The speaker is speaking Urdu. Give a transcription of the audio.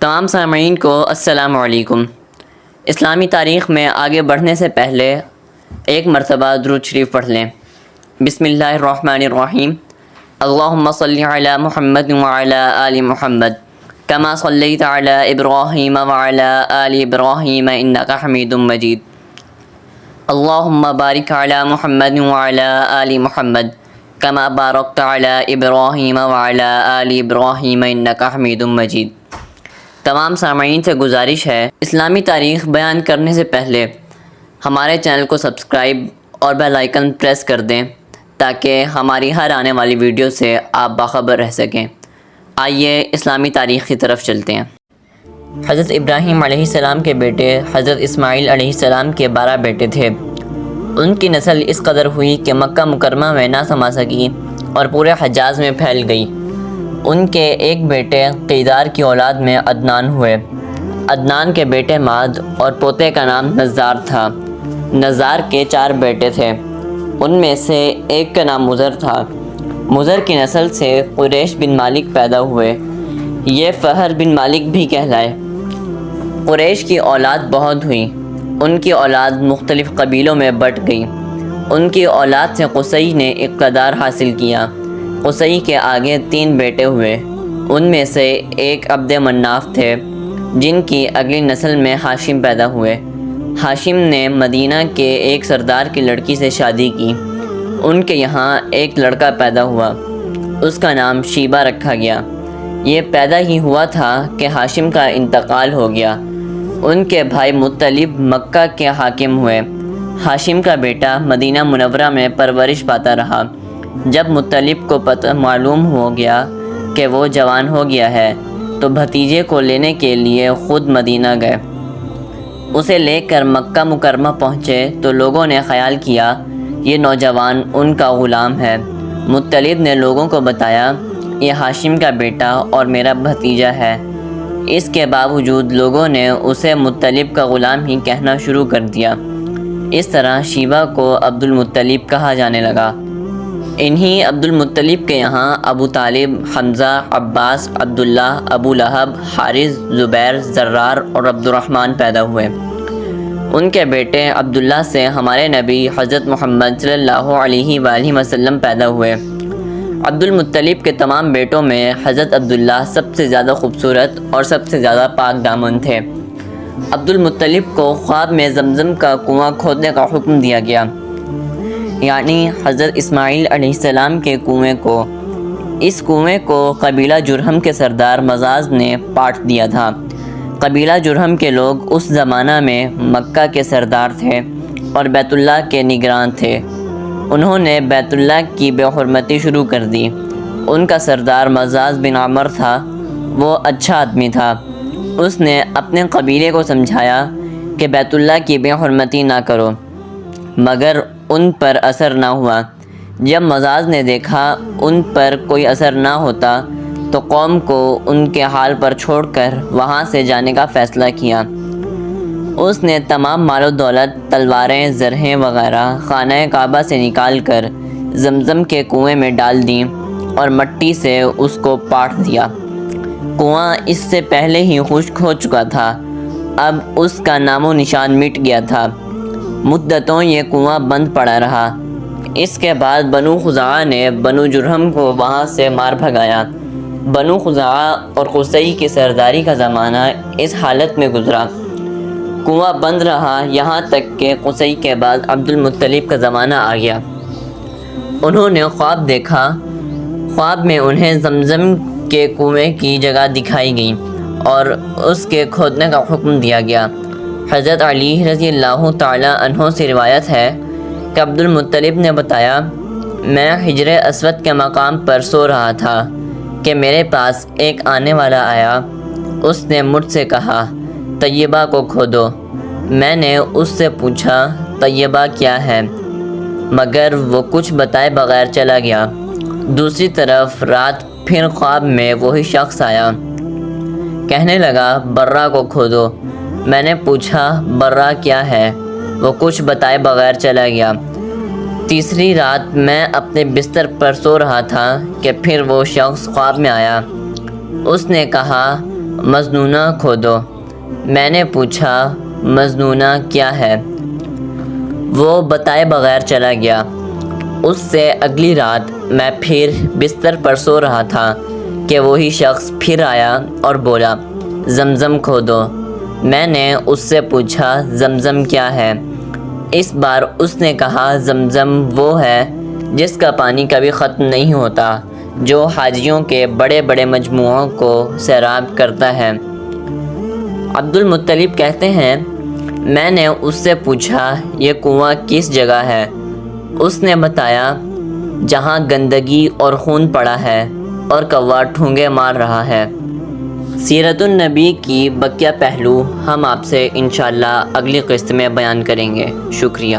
تمام سامعین کو السلام علیکم۔ اسلامی تاریخ میں آگے بڑھنے سے پہلے ایک مرتبہ درود شریف پڑھ لیں۔ بسم اللہ الرحمن الرحیم۔ اللہم صلی علی محمد وعلی آل محمد کما صلیت علی ابراہیم وعلی آل ابراہیم انک حمید مجید۔ اللہم بارک علی محمد وعلی آل محمد کما بارکت علی ابراہیم وعلی آل ابراہیم انک حمید مجید۔ تمام سامعین سے گزارش ہے اسلامی تاریخ بیان کرنے سے پہلے ہمارے چینل کو سبسکرائب اور بیل آئیکن پریس کر دیں تاکہ ہماری ہر آنے والی ویڈیو سے آپ باخبر رہ سکیں۔ آئیے اسلامی تاریخ کی طرف چلتے ہیں۔ حضرت ابراہیم علیہ السلام کے بیٹے حضرت اسماعیل علیہ السلام کے 12 بیٹے تھے۔ ان کی نسل اس قدر ہوئی کہ مکہ مکرمہ میں نہ سما سکی اور پورے حجاز میں پھیل گئی۔ ان کے ایک بیٹے قیدار کی اولاد میں عدنان ہوئے۔ عدنان کے بیٹے ماد اور پوتے کا نام نزار تھا۔ نزار کے 4 بیٹے تھے، ان میں سے ایک کا نام مضر تھا۔ مضر کی نسل سے قریش بن مالک پیدا ہوئے، یہ فہر بن مالک بھی کہلائے۔ قریش کی اولاد بہت ہوئی، ان کی اولاد مختلف قبیلوں میں بٹ گئی۔ ان کی اولاد سے قصی نے اقتدار حاصل کیا۔ قصی کے آگے 3 بیٹے ہوئے، ان میں سے ایک عبد مناف تھے، جن کی اگلی نسل میں ہاشم پیدا ہوئے۔ ہاشم نے مدینہ کے ایک سردار کی لڑکی سے شادی کی۔ ان کے یہاں ایک لڑکا پیدا ہوا، اس کا نام شیبہ رکھا گیا۔ یہ پیدا ہی ہوا تھا کہ ہاشم کا انتقال ہو گیا۔ ان کے بھائی مطلب مکہ کے حاکم ہوئے۔ ہاشم کا بیٹا مدینہ منورہ میں پرورش پاتا رہا۔ جب مطلب کو پتہ معلوم ہو گیا کہ وہ جوان ہو گیا ہے تو بھتیجے کو لینے کے لیے خود مدینہ گئے۔ اسے لے کر مکہ مکرمہ پہنچے تو لوگوں نے خیال کیا یہ نوجوان ان کا غلام ہے۔ مطلب نے لوگوں کو بتایا یہ ہاشم کا بیٹا اور میرا بھتیجا ہے۔ اس کے باوجود لوگوں نے اسے مطلب کا غلام ہی کہنا شروع کر دیا۔ اس طرح شیبہ کو عبد المطلب کہا جانے لگا۔ انہی عبد المطلب کے یہاں ابو طالب، حمزہ، عباس، عبداللہ، ابو لہب، حارث، زبیر، زرار اور عبد الرحمن پیدا ہوئے۔ ان کے بیٹے عبداللہ سے ہمارے نبی حضرت محمد صلی اللہ علیہ وآلہ وسلم پیدا ہوئے۔ عبد المطلب کے تمام بیٹوں میں حضرت عبداللہ سب سے زیادہ خوبصورت اور سب سے زیادہ پاک دامن تھے۔ عبد المطلب کو خواب میں زمزم کا کنواں کھودنے کا حکم دیا گیا، یعنی حضرت اسماعیل علیہ السلام کے کنویں کو۔ اس کنویں کو قبیلہ جرہم کے سردار مزاز نے پاٹ دیا تھا۔ قبیلہ جرہم کے لوگ اس زمانہ میں مکہ کے سردار تھے اور بیت اللہ کے نگران تھے۔ انہوں نے بیت اللہ کی بے حرمتی شروع کر دی۔ ان کا سردار مزاز بن عمر تھا، وہ اچھا آدمی تھا۔ اس نے اپنے قبیلے کو سمجھایا کہ بیت اللہ کی بے حرمتی نہ کرو، مگر ان پر اثر نہ ہوا۔ جب مزاز نے دیکھا ان پر کوئی اثر نہ ہوتا تو قوم کو ان کے حال پر چھوڑ کر وہاں سے جانے کا فیصلہ کیا۔ اس نے تمام مال و دولت، تلواریں، زرہیں وغیرہ خانہ کعبہ سے نکال کر زمزم کے کنویں میں ڈال دیں اور مٹی سے اس کو پاٹ دیا۔ کنواں اس سے پہلے ہی خشک ہو چکا تھا، اب اس کا نام و نشان مٹ گیا تھا۔ مدتوں یہ کنواں بند پڑا رہا۔ اس کے بعد بنو خزاعہ نے بنو جرہم کو وہاں سے مار بھگایا۔ بنو خزاعہ اور قصی کی سرداری کا زمانہ اس حالت میں گزرا، کنواں بند رہا یہاں تک کہ قصی کے بعد عبد المطلب کا زمانہ آ گیا۔ انہوں نے خواب دیکھا، خواب میں انہیں زمزم کے کنویں کی جگہ دکھائی گئی اور اس کے کھودنے کا حکم دیا گیا۔ حضرت علی رضی اللہ تعالی عنہ سے روایت ہے کہ عبد المطلب نے بتایا میں حجر اسود کے مقام پر سو رہا تھا کہ میرے پاس ایک آنے والا آیا۔ اس نے مجھ سے کہا طیبہ کو کھودو۔ میں نے اس سے پوچھا طیبہ کیا ہے، مگر وہ کچھ بتائے بغیر چلا گیا۔ دوسری طرف رات پھر خواب میں وہی شخص آیا، کہنے لگا برہ کو کھودو۔ میں نے پوچھا برہ کیا ہے، وہ کچھ بتائے بغیر چلا گیا۔ تیسری رات میں اپنے بستر پر سو رہا تھا کہ پھر وہ شخص خواب میں آیا۔ اس نے کہا مظنونہ کھودو۔ میں نے پوچھا مظنونہ کیا ہے؟ وہ بتائے بغیر چلا گیا۔ اس سے اگلی رات میں پھر بستر پر سو رہا تھا کہ وہی شخص پھر آیا اور بولا زمزم کھودو۔ میں نے اس سے پوچھا زمزم کیا ہے؟ اس بار اس نے کہا زمزم وہ ہے جس کا پانی کبھی ختم نہیں ہوتا، جو حاجیوں کے بڑے بڑے مجموعوں کو سیراب کرتا ہے۔ عبد المطلب کہتے ہیں میں نے اس سے پوچھا یہ کنواں کس جگہ ہے؟ اس نے بتایا جہاں گندگی اور خون پڑا ہے اور کوا ٹھونگے مار رہا ہے۔ سیرت النبی کی بقیہ پہلو ہم آپ سے انشاءاللہ اگلی قسط میں بیان کریں گے۔ شکریہ۔